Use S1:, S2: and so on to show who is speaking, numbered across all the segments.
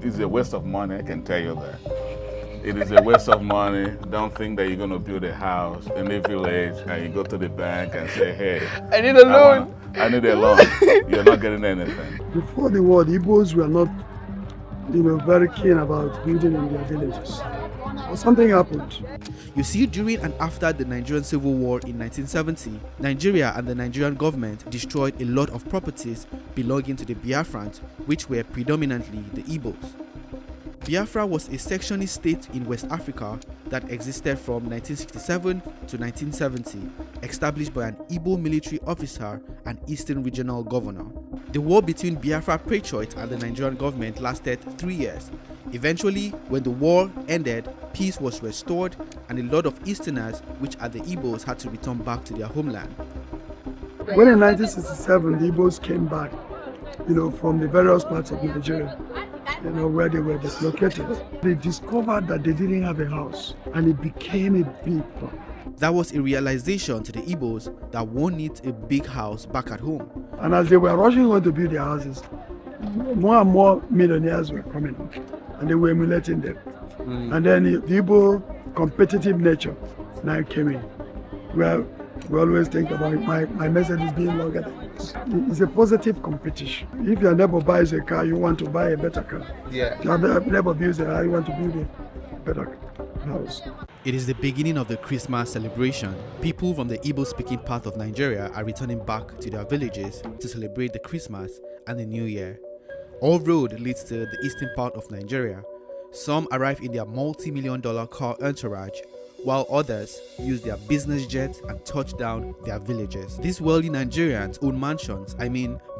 S1: is a waste of money, I can tell you that. It is a waste of money. Don't think that you're going to build a house in a village and you go to the bank and say, hey,
S2: I need a loan.
S1: I need a loan. You're not getting anything.
S3: Before the war, the Igbos were not, very keen about building in their villages. But something happened.
S2: You see, during and after the Nigerian Civil War in 1970, Nigeria and the Nigerian government destroyed a lot of properties belonging to the Biafrans, which were predominantly the Igbos. Biafra was a sectionist state in West Africa that existed from 1967 to 1970, established by an Igbo military officer and Eastern Regional Governor. The war between Biafra patriots and the Nigerian government lasted 3 years. Eventually, when the war ended, peace was restored and a lot of Easterners, which are the Igbos, had to return back to their homeland.
S3: When in 1967 the Igbos came back, from the various parts of Nigeria, where they were dislocated, they discovered that they didn't have a house, and it became a big problem.
S2: That was a realization to the Igbos that one needs a big house back at home.
S3: And as they were rushing on to build their houses, more and more millionaires were coming, and they were emulating them. And then the Igbo competitive nature now came in. Well, we always think about my message is being longer than yours. It's a positive competition. If your neighbor buys a car, you want to buy a better car.
S2: Yeah.
S3: If your neighbor builds a house, you want to build a better house.
S2: It is the beginning of the Christmas celebration. People from the Igbo-speaking part of Nigeria are returning back to their villages to celebrate the Christmas and the New Year. All road leads to the eastern part of Nigeria. Some arrive in their multi-million-dollar car entourage, while others use their business jets and touch down their villages. These wealthy Nigerians own mansions,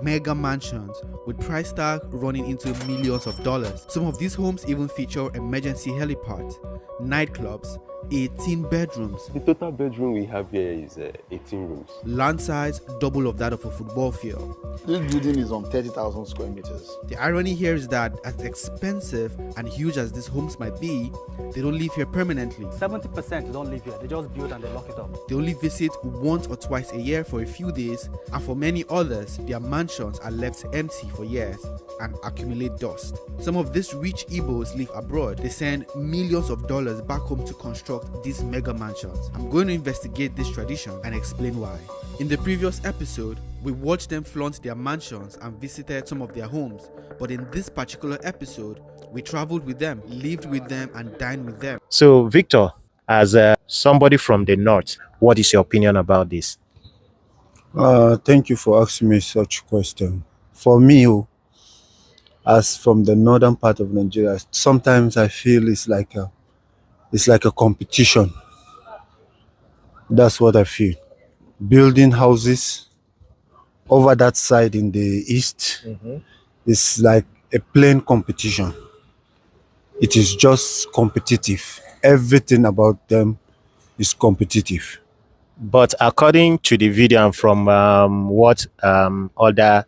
S2: mega mansions, with price tag running into millions of dollars. Some of these homes even feature emergency helipads, nightclubs, 18 bedrooms.
S4: The total bedroom we have here is 18 rooms.
S2: Land size double of that of a football field.
S5: This building is on 30,000 square meters.
S2: The irony here is that as expensive and huge as these homes might be, they don't live here permanently.
S6: 70% don't live here. They just build and they lock it up.
S2: They only visit once or twice a year for a few days, and for many others, their mansions are left empty for years and accumulate dust. Some of these rich Igbos live abroad. They send millions of dollars back home to construct these mega mansions. I'm going to investigate this tradition and explain why. In the previous episode, we watched them flaunt their mansions and visited some of their homes, but in this particular episode, we traveled with them, lived with them, and dined with them.
S7: So, Victor, as somebody from the north, what is your opinion about this?
S8: Thank you for asking me such a question. For me, as from the northern part of Nigeria, sometimes I feel it's like a competition. That's what I feel. Building houses over that side in the east is like a plain competition. It is just competitive. Everything about them is competitive.
S7: But according to the video and from what other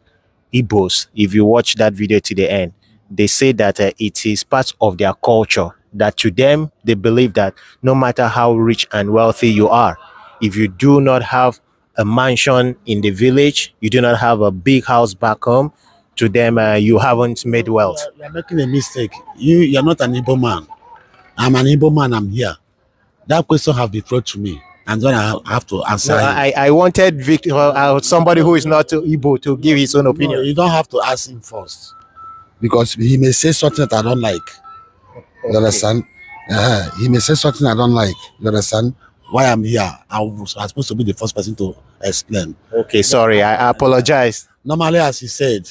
S7: Igbos, if you watch that video to the end, they say that it is part of their culture, that to them, they believe that no matter how rich and wealthy you are, if you do not have a mansion in the village, you do not have a big house back home, to them, you haven't made wealth.
S9: You're making a mistake. You're not an Igbo man. I'm an Igbo man, I'm here. That question have been thrown to me, and then I have to answer.
S7: No, I wanted Victor, somebody who is not Igbo, to give his own opinion.
S9: No, you don't have to ask him first, because he may say something that I don't like. You understand? He may say something I don't like. You understand? Why I'm here, I'm supposed to be the first person to explain.
S7: Okay, sorry, I apologize.
S9: Normally, as he said,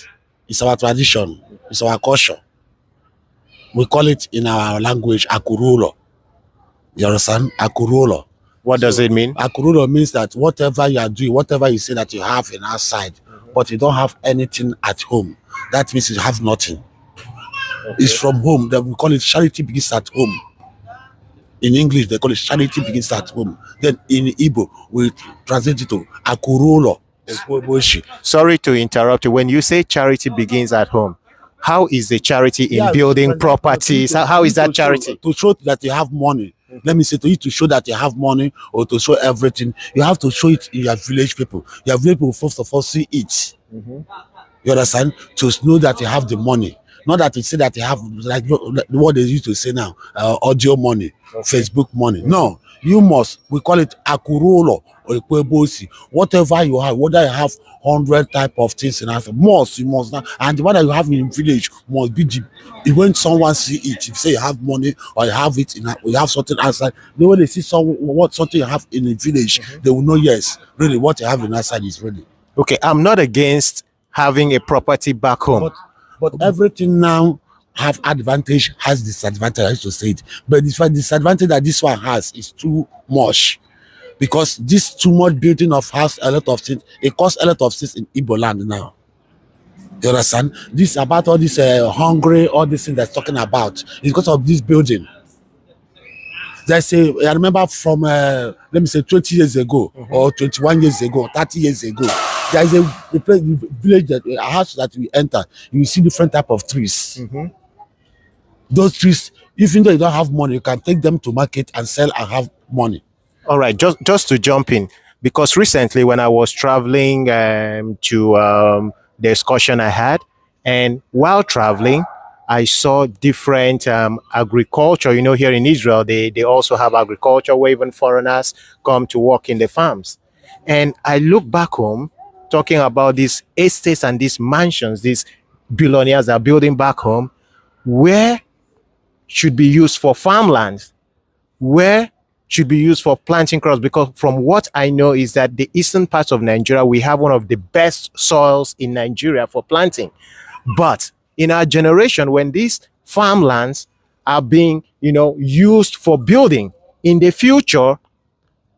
S9: it's our tradition, it's our culture. We call it in our language akurulo. You understand? Akurulo.
S7: What does it mean?
S9: Akurulo means that whatever you are doing, whatever you say that you have in outside, but you don't have anything at home, that means you have nothing. Okay. It's from home. That we call it charity begins at home. In English, they call it charity begins at home. Then in Igbo, we translate it to akurulo.
S7: Sorry to interrupt you. When you say charity begins at home, how is the charity in building properties? How is that charity?
S9: To show that you have money. Let me say to you, to show that you have money or to show everything, you have to show it in your village people. Your village people first of all see it. You understand? To know that you have the money. Not that you say that you have like what they used to say now, audio money, Facebook money. No, you must. We call it akurolo or ikwebosi. Whatever you have, whether you have 100 type of things in Africa, you must not. And the one that you have in village must be the. When someone see it, if you say you have money or you have it in, you have something outside. Then when they see something you have in the village, they will know yes, really what you have in outside is really.
S7: Okay, I'm not against having a property back home.
S9: But everything now have advantage, has disadvantage. I used to say it, but the disadvantage that this one has is too much, because this too much building of house, a lot of things. It costs a lot of things in Igbo land now. You understand? This about all this hungry, all these things that's talking about is because of this building. I remember from let me say 20 years ago, or 21 years ago, 30 years ago. There is a village, a house that we enter, you see different type of trees. Those trees, even though you don't have money, you can take them to market and sell and have money.
S7: All right, just to jump in, because recently when I was traveling to the excursion I had, and while traveling, I saw different agriculture. You know, here in Israel, they also have agriculture where even foreigners come to work in the farms. And I look back home, talking about these estates and these mansions, these billionaires are building back home, where should be used for farmlands, where should be used for planting crops. Because from what I know is that the eastern parts of Nigeria, we have one of the best soils in Nigeria for planting. But in our generation, when these farmlands are being, used for building, in the future,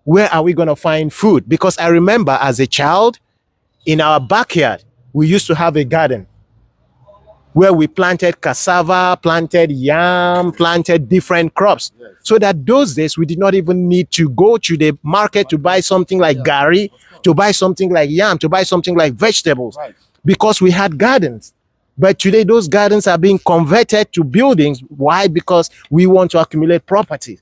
S7: where are we going to find food? Because I remember as a child, in our backyard, we used to have a garden where we planted cassava, planted yam, planted different crops. Yes. So that those days, we did not even need to go to the market to buy something like gari, to buy something like yam, to buy something like vegetables, because we had gardens. But today, those gardens are being converted to buildings. Why? Because we want to accumulate property.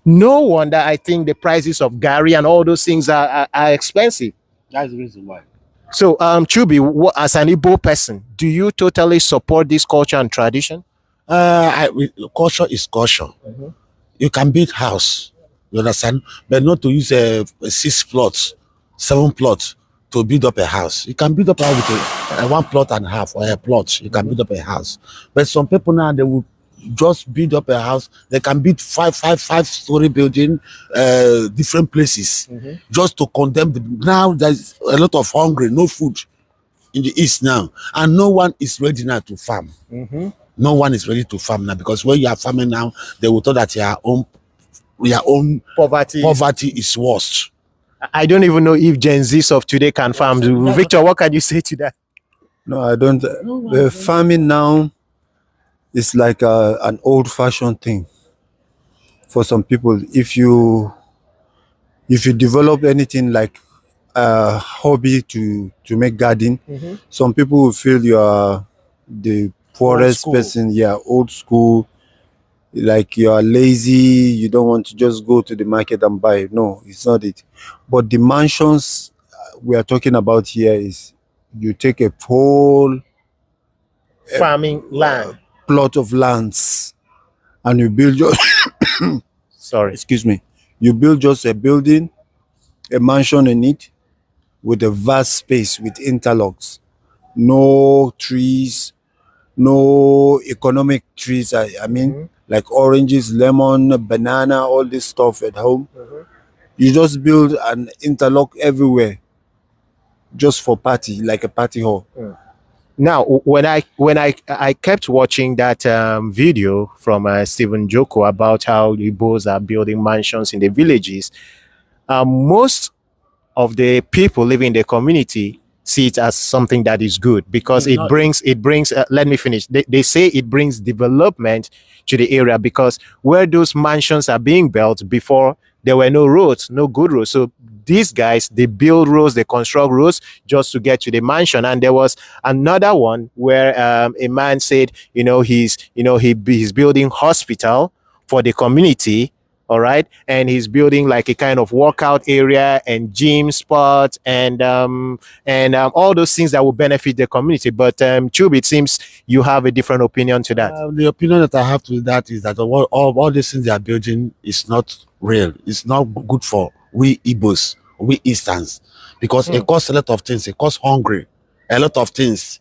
S7: No wonder I think the prices of gari and all those things are expensive.
S9: That's the reason why.
S7: So, Chubi, as an Igbo person, do you totally support this culture and tradition?
S9: Culture is culture. You can build house, you understand, but not to use 6 plots, 7 plots to build up a house. You can build up a house with a 1 plot and a half or a plot. You can build up a house. But some people now, they will just build up a house. They can build five-story building, different places, just to condemn them. Now there's a lot of hungry, no food in the east now, and no one is ready now to farm. No one is ready to farm now, because when you are farming now, they will tell that your own poverty is worse.
S7: I don't even know if Gen Zs of today can farm. Victor, what can you say to that?
S8: No, I don't. The farming now is like an old-fashioned thing for some people. If you develop anything like a hobby to make garden, some people will feel you are the poorest person. Yeah, old school. Like you are lazy, you don't want to just go to the market and buy. No, it's not it. But the mansions we are talking about here is you take a whole
S7: farming land,
S8: plot of lands, and you build just excuse me, you build just a building, a mansion in it, with a vast space with interlocks, no trees, no economic trees. I mean, like oranges, lemon, banana, all this stuff at home. You just build an interlock everywhere, just for party, like a party hall.
S7: Now, when I kept watching that video from Stephen Joko about how Igbos are building mansions in the villages, most of the people living in the community see it as something that is good, because it brings let me finish. They say it brings development to the area, because where those mansions are being built before, there were no roads, no good roads. So these guys, they build roads, they construct roads just to get to the mansion. And there was another one where a man said, he's building hospital for the community. all right, and he's building like a kind of workout area and gym spot and all those things that will benefit the community. But Chub, it seems you have a different opinion to that.
S9: The opinion that I have to that is that all these things they are building is not real. It's not good for we Igbos, we Easterns, because it costs a lot of things. It costs hungry, a lot of things.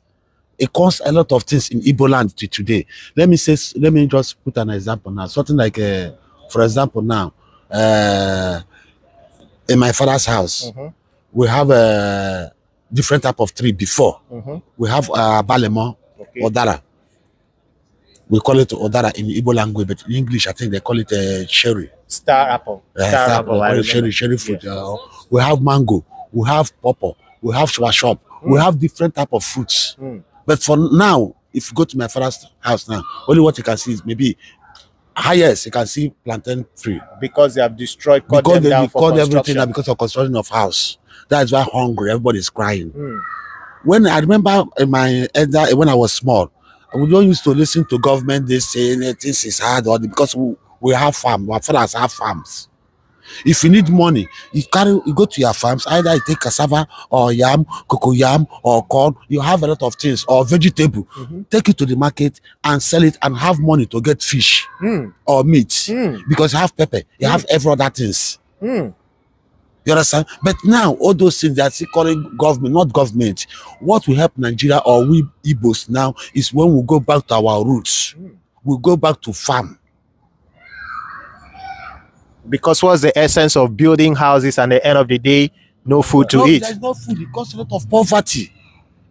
S9: It costs a lot of things in Igbo land today. Let me just put an example now. Something like, for example, now, in my father's house, we have a different type of tree before. We have balemo, odara. We call it odara in Igbo language, but in English, I think they call it cherry.
S7: Star apple.
S9: Star apple. Cherry fruit. We have mango. We have pawpaw. We have shop. We have different type of fruits. But for now, if you go to my father's house now, only what you can see is maybe highest you can see plantain tree.
S7: Because they have destroyed, cut
S9: everything now because of construction of house. That's why hungry, everybody's crying. When I remember when I was small, we don't used to listen to government, they say this is hard, because we have farms, my fathers have farms. If you need money, you go to your farms, either you take cassava or yam, cocoyam or corn, you have a lot of things, or vegetable. Take it to the market and sell it and have money to get fish or meat. Because you have pepper, you have every other things. You understand? But now all those things they are still calling government, not government. What will help Nigeria or we Igbos now is when we go back to our roots. We go back to farm.
S7: Because what's the essence of building houses and at the end of the day, no food to eat?
S9: There's no food. It costs a lot of poverty.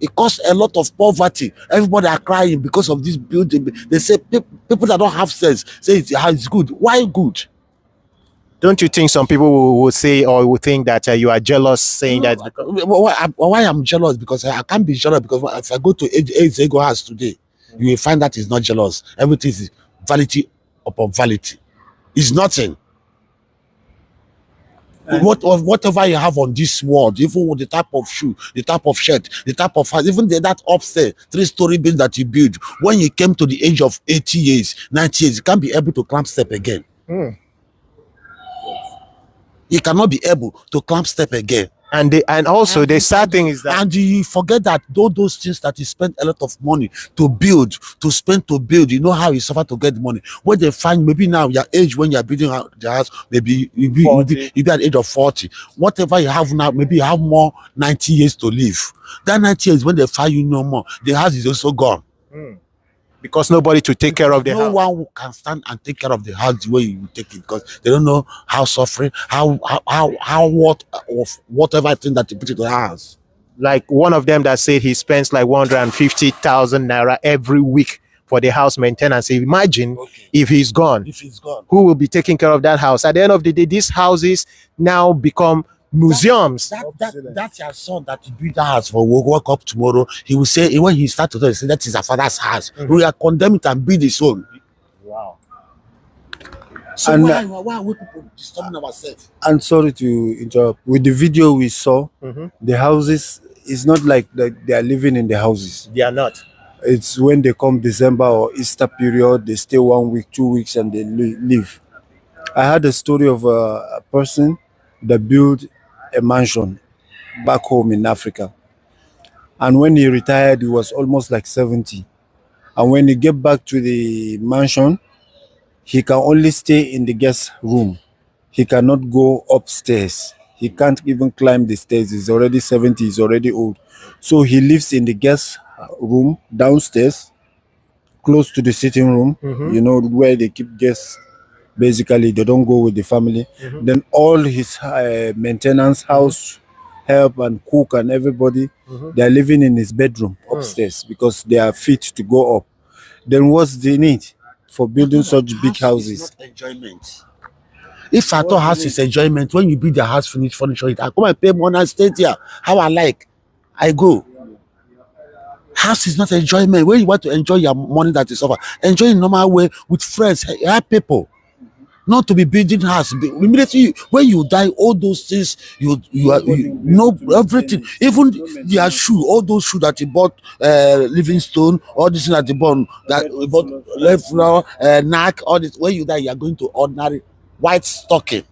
S9: It costs a lot of poverty. Everybody are crying because of this building. They say people that don't have sense say it's good. Why good?
S7: Don't you think some people will say or will think that you are jealous saying that?
S9: Why I'm jealous? Because I can't be jealous because if I go to Ego house today, you will find that it's not jealous. Everything is vanity upon vanity. It's nothing. Whatever you have on this world, even with the type of shoe, the type of shirt, the type of house, even that upstairs 3-story building that you build, when you came to the age of 80 years, 90 years, you can't be able to climb step again. You cannot be able to climb step again.
S7: And also the sad thing is that,
S9: and you forget that those things that you spend a lot of money to build, you know how you suffer to get money. When they find maybe now your age when you're building the house, maybe you be at the age of 40. Whatever you have now, maybe you have more 90 years to live. That 90 years when they find you no more, the house is also gone.
S7: Because nobody to take care of the house.
S9: No one who can stand and take care of the house the way you take it, because they don't know how suffering, whatever thing that you put into the house.
S7: Like one of them that said he spends like 150,000 naira every week for the house maintenance. Imagine if he's gone. Who will be taking care of that house? At the end of the day, these houses now become museums.
S9: That's your son that you build that house for. Will wake up tomorrow. He will say, when he starts to say that is our father's house. We are condemned it and build his own.
S7: Wow.
S9: So
S8: And,
S9: why are we people disturbing ourselves?
S8: And sorry to interrupt. With the video we saw, the houses, it's not like they are living in the houses.
S7: They are not.
S8: It's when they come December or Easter period, they stay 1 week, 2 weeks, and they leave. I had a story of a person that built a mansion back home in Africa. And when he retired, he was almost like 70. And when he get back to the mansion, he can only stay in the guest room. He cannot go upstairs. He can't even climb the stairs. He's already 70, he's already old. So he lives in the guest room downstairs, close to the sitting room, you know, where they keep guests. Basically, they don't go with the family. Then all his maintenance, house help and cook and everybody, they are living in his bedroom upstairs because they are fit to go up. Then what's the need for building such big houses?
S9: It's not enjoyment. If I thought house is enjoyment, when you build the house, finish furniture it, I come and pay money and stay there. How I like, I go. House is not enjoyment. When you want to enjoy your money that is over, enjoy in normal way with friends, help people. Not to be building house. Immediately when you die, all those things you know everything. Even your shoe, all those shoes that you bought, Livingstone, all this that you bought, left flower, knack, all this. When you die, you are going to ordinary white stocking.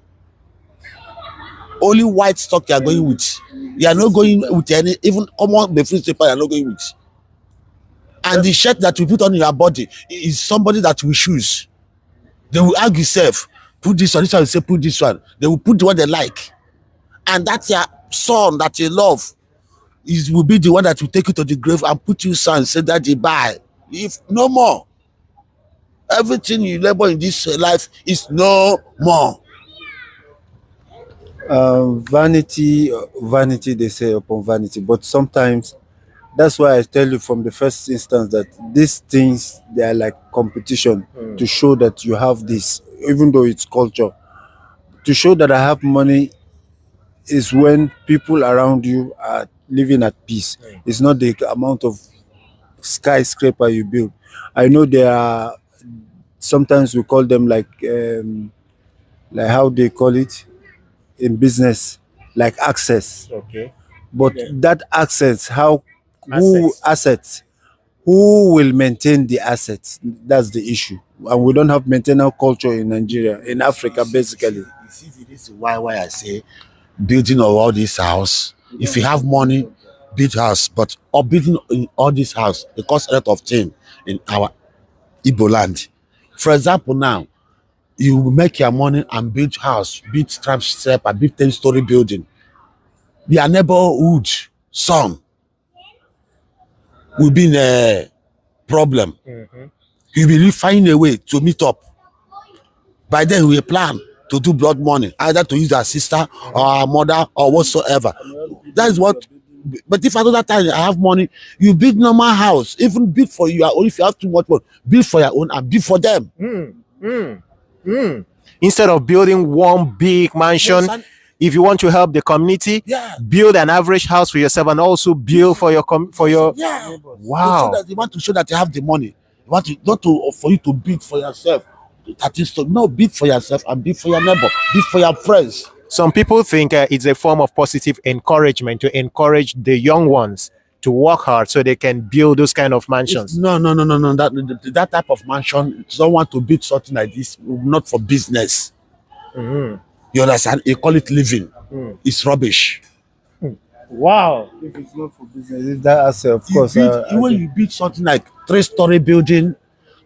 S9: Only white stock you are going with. You are not going with any, even common befriend paper you are not going with. And the shirt that you put on your body is somebody that we choose. They will argue self, put this one, this one will say put this one. They will put the one they like. And that's your son that you love. Will be the one that will take you to the grave and put you son, say that you buy. If no more. Everything you labor in this life is no more.
S8: Vanity, vanity, they say upon vanity. But sometimes, that's why I tell you from the first instance that these things, they are like competition to show that you have this, even though it's culture. To show that I have money is when people around you are living at peace. It's not the amount of skyscraper you build. I know there are, sometimes we call them like how they call it in business, like access.
S7: Okay.
S8: But that access, how, who
S7: Assets.
S8: assets, who will maintain the assets? That's the issue. And we don't have maintenance culture in Nigeria, in Africa, basically.
S9: You see, this is why I say building of all this house. If you have money, build house. But or building in all this house, it costs a lot of things in our Igbo land. For example, now you make your money and build house, build trap step, and build 10-story building. Their neighborhood son will be in a problem. He will find a way to meet up. By then, we plan to do blood money, either to use our sister or our mother or whatsoever. That is what. But if another time I have money, you build normal house, even build for your own. If you have too much money, build for your own and build for them.
S7: Instead of building one big mansion,
S9: Yes, and-
S7: if you want to help the community,
S9: Yeah.
S7: build an average house for yourself and also build for your
S9: Yeah.
S7: Wow.
S9: So that you want to show that you have the money. You want to not to for you to bid for yourself. That is to no bid for yourself and bid for your neighbor, bid for your friends.
S7: Some people think it's a form of positive encouragement to encourage the young ones to work hard so they can build those kind of mansions.
S9: No. That type of mansion, don't want to build something like this, not for business. You understand? You call it living. It's rubbish.
S7: Wow.
S8: If it's not for business, if that asset, of
S9: You
S8: course.
S9: when you build something like 3-story building,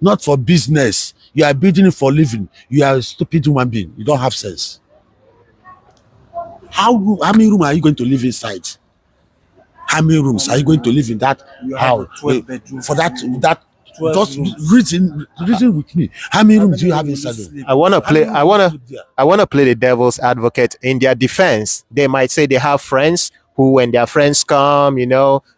S9: not for business, you are building it for living. You are a stupid human being. You don't have sense. How many rooms are you going to live inside? How many rooms are you going to live in that
S8: You have a
S9: house?
S8: 12 bedroom.
S9: For that
S8: 12
S9: just
S8: rooms.
S9: reason with me. How many rooms do you have inside? Them?
S7: I want to play.
S9: How many rooms do you have?
S7: I want to play the devil's advocate. In their defense, they might say they have friends who, when their friends come,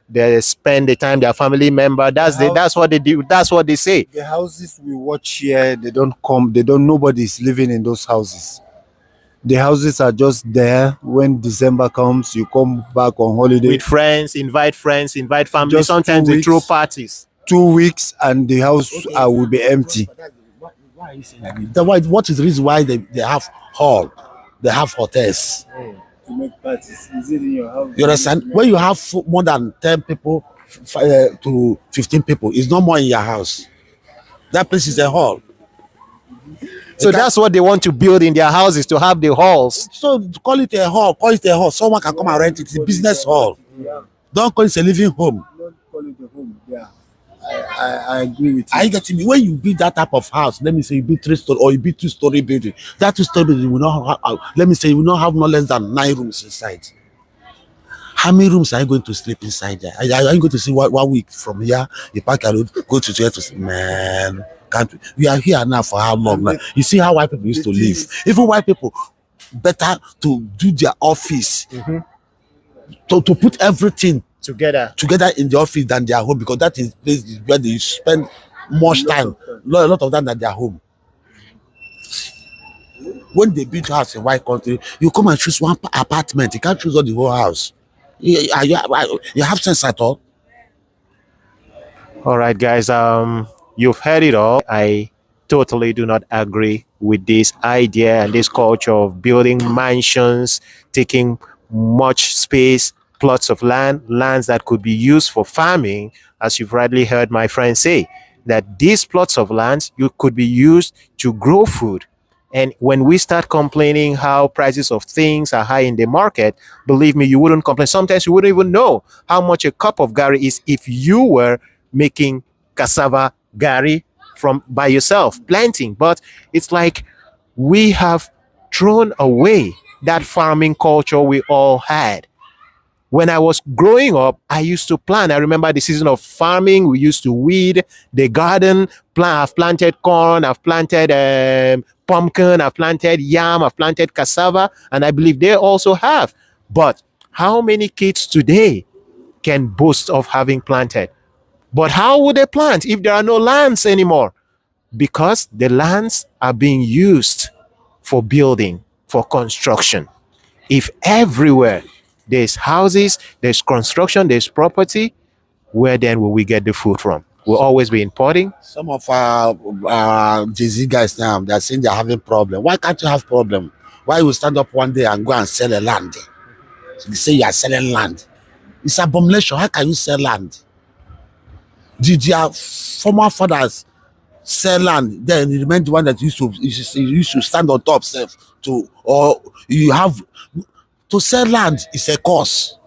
S7: they spend the time. Their family member. That's what they do. That's what they say.
S8: The houses we watch here, they don't come. Nobody's living in those houses. The houses are just there. When December comes, you come back on holiday.
S7: With friends, invite family.
S8: Just
S7: Sometimes
S8: 2
S7: they throw
S8: weeks.
S7: parties.
S8: 2 weeks and the house will be empty.
S9: Why are you saying that? What is the reason why they have hall? They have hotels.
S8: To make parties, is it in your house?
S9: You understand? When you have more than 10 people to 15 people, it's no more in your house. That place is a hall.
S7: So that's what they want to build in their houses, to have the halls.
S9: So call it a hall. Call it a hall. Someone can come and rent it. It's a business hall. Don't call it a living home.
S8: Don't call it a home. Yeah, I agree with you.
S9: Are you getting me? When you build that type of house, let me say you build 3-story or you build 2-story building. That 2-story building will not have, let me say you will not have no less than 9 rooms inside. How many rooms are you going to sleep inside there? Are you going to see 1 week from here? You pack your road, go to here to sleep. Man, can't we are here now for how long now? You see how white people used to live. Even white people, better to do their office, to put everything
S7: Together.
S9: in the office than their home, because that is place where they spend much time, a lot of time than their home. When they build house in white country, you come and choose one apartment. You can't choose all the whole house. You have sense at all?
S7: All right, guys. You've heard it all. I totally do not agree with this idea and this culture of building mansions, taking much space, plots of lands that could be used for farming, as you've rightly heard my friend say, that these plots of lands you could be used to grow food. And when we start complaining how prices of things are high in the market, believe me, you wouldn't complain. Sometimes you wouldn't even know how much a cup of gari is if you were making cassava gari from by yourself, planting. But it's like we have thrown away that farming culture we all had. When I was growing up, I used to plant. I remember the season of farming. We used to weed the garden. I've planted corn. I've planted pumpkin. I've planted yam. I've planted cassava. And I believe they also have. But how many kids today can boast of having planted? But how would they plant if there are no lands anymore? Because the lands are being used for building, for construction. If everywhere there's houses, there's construction, there's property, where then will we get the food from? We'll always be importing.
S9: Some of our Jay-Z guys now, they're saying they're having problem. Why can't you have problem? Why you stand up one day and go and sell a land? So they say you are selling land. It's abomination. How can you sell land? Did your former fathers sell land? Then you remain the one that used to stand on top self to, or you have to sell land is a cost.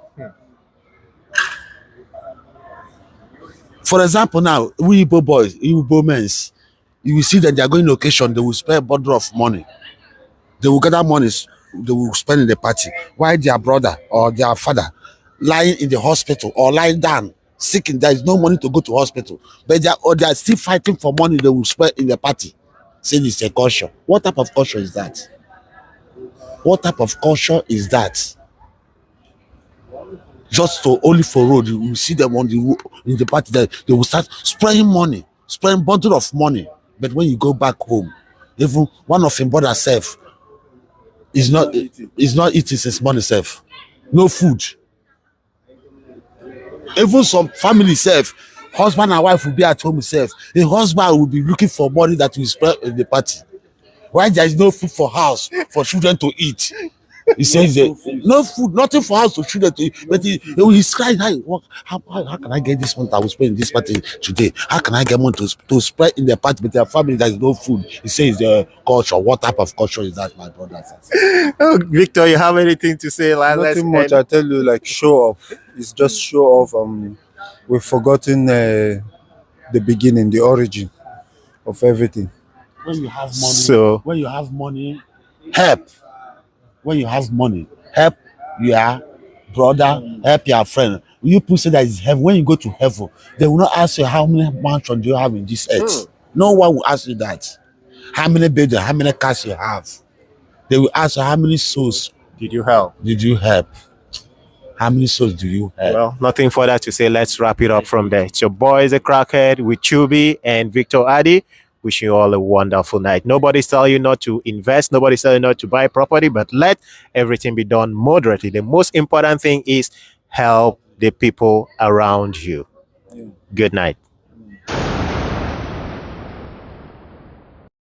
S9: For example, now we Igbo boys, Igbo men, you will see that they are going location, they will spend a bundle of money. They will gather monies, they will spend in the party. While their brother or their father lying in the hospital or lying down, sick, and there is no money to go to hospital. But they are still fighting for money they will spend in the party. Saying it's a culture. What type of culture is that? What type of culture is that? Just to only for road, you will see them in the party that they will start spraying money, spraying bundle of money. But when you go back home, even one of him brother self is not eating his money self. No food. Even some family self, husband and wife will be at home self. The husband will be looking for money that will spread in the party. Why there is no food for house for children to eat? He says no food, nothing for house for children to eat. But he's crying, how can I get this money I will spend in this party today? How can I get money to spread in the party with their family there is no food? He says the culture. What type of culture is that, my brother?
S7: Oh, Victor, you have anything to say?
S8: Nothing much. I tell you, like show off. It's just show off. We've forgotten the beginning, the origin of everything.
S9: When you have money, help. When you have money, help your brother, help your friend. You people say that is heaven. When you go to heaven, they will not ask you how many mansions do you have in this earth. No one will ask you that. How many bedrooms, how many cars you have. They will ask you how many souls
S7: Did you help?
S9: How many souls do you help?
S7: Well, nothing further to say. Let's wrap it up from there. It's your boys, the Crackhead, with Chubi and Victor Adi. Wishing you all a wonderful night. Nobody's telling you not to invest. Nobody's telling you not to buy property, but let everything be done moderately. The most important thing is help the people around you. Good night.